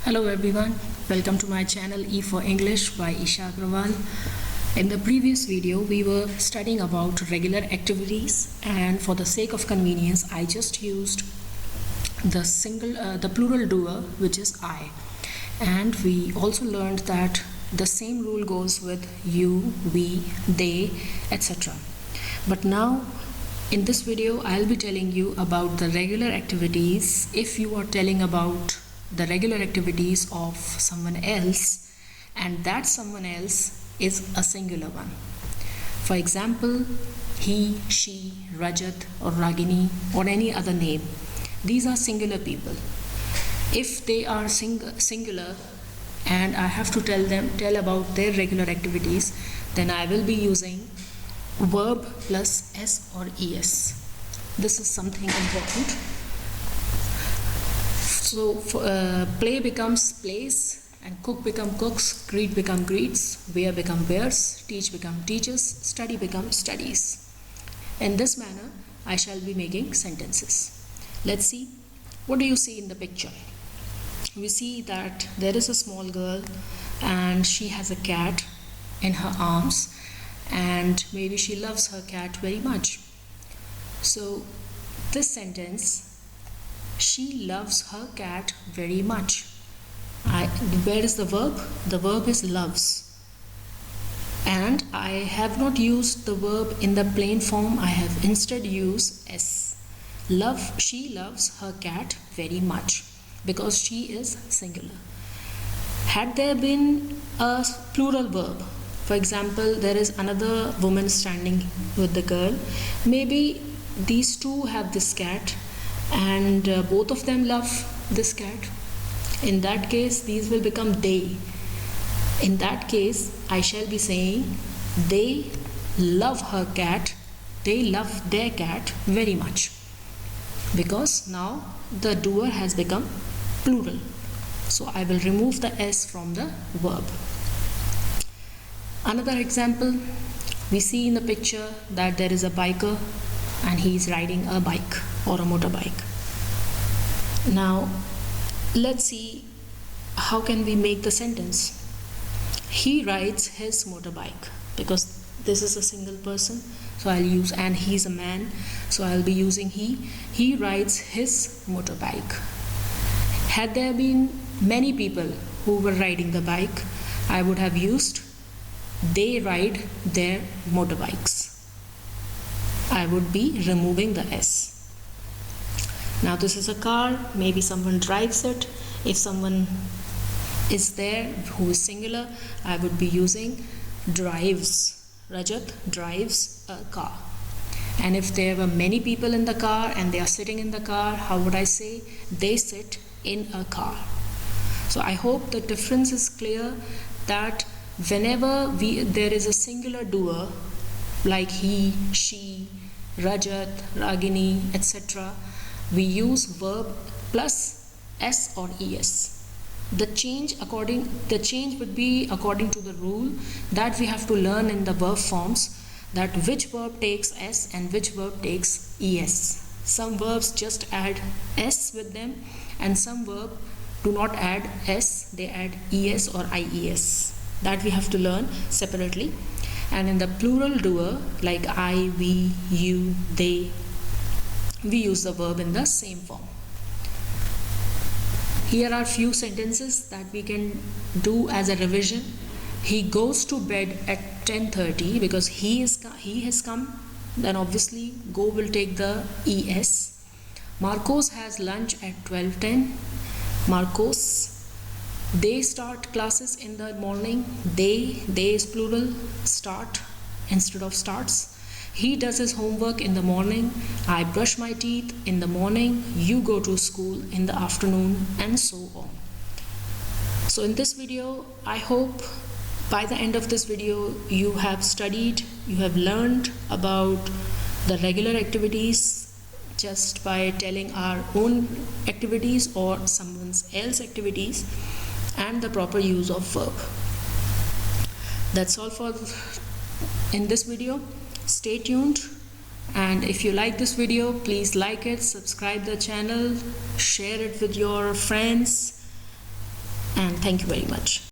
Hello everyone, welcome to my channel E for English by Isha Agrawal. In the previous video we were studying about regular activities, and for the sake of convenience I just used the plural doer, which is I. And we also learned that the same rule goes with you, we, they, etc. But now in this video I'll be telling you about the regular activities if you are telling about the regular activities of someone else and that someone else is a singular one. For example, he, she, Rajat or Ragini or any other name. These are singular people. If they are singular and I have to tell about their regular activities, then I will be using verb plus s or es. This is something important. So play becomes plays, and cook become cooks, greet become greets, wear become wears, teach become teaches, study become studies. In this manner I shall be making sentences. Let's see. What do you see in the picture? We see that there is a small girl and she has a cat in her arms, and maybe she loves her cat very much. So this sentence, she loves her cat very much. Where is the verb? The verb is loves. And I have not used the verb in the plain form. I have instead used s. She loves her cat very much because she is singular. Had there been a plural verb, for example, there is another woman standing with the girl, maybe these two have this cat and both of them love this cat. In that case these will become they. In that case I shall be saying they love her cat, they love their cat very much, because now the doer has become plural. So I will remove the s from the verb. Another example, we see in the picture that there is a biker and he is riding a bike or a motorbike. Now let's see how can we make the sentence. He rides his motorbike, because this is a single person, so I'll use, and he's a man, so I'll be using he. He rides his motorbike. Had there been many people who were riding the bike, I would have used they ride their motorbikes. I would be removing the s. Now this is a car, maybe someone drives it. If someone is there who is singular, I would be using drives. Rajat drives a car. And if there were many people in the car and they are sitting in the car, how would I say? They sit in a car. So I hope the difference is clear, that whenever there is a singular doer like he, she, Rajat, Ragini, etc., we use verb plus s or es. The change would be according to the rule that we have to learn in the verb forms, that which verb takes s and which verb takes es. Some verbs just add s with them, and some verb do not add s, they add es or ies. That we have to learn separately. And in the plural doer like I, we, you, they, we use the verb in the same form. Here are few sentences that we can do as a revision. He goes to bed at 10:30 because he has come, then obviously go will take the es. Marcos has lunch at 12:10. Marcos, they start classes in the morning. They is plural, start instead of starts. He does his homework in the morning. I brush my teeth in the morning. You go to school in the afternoon, and so on. So in this video, I hope by the end of this video you have studied, you have learned about the regular activities just by telling our own activities or someone else's activities, and the proper use of verb. That's all for in this video. Stay tuned, and if you like this video, please like it, subscribe the channel, share it with your friends, and thank you very much.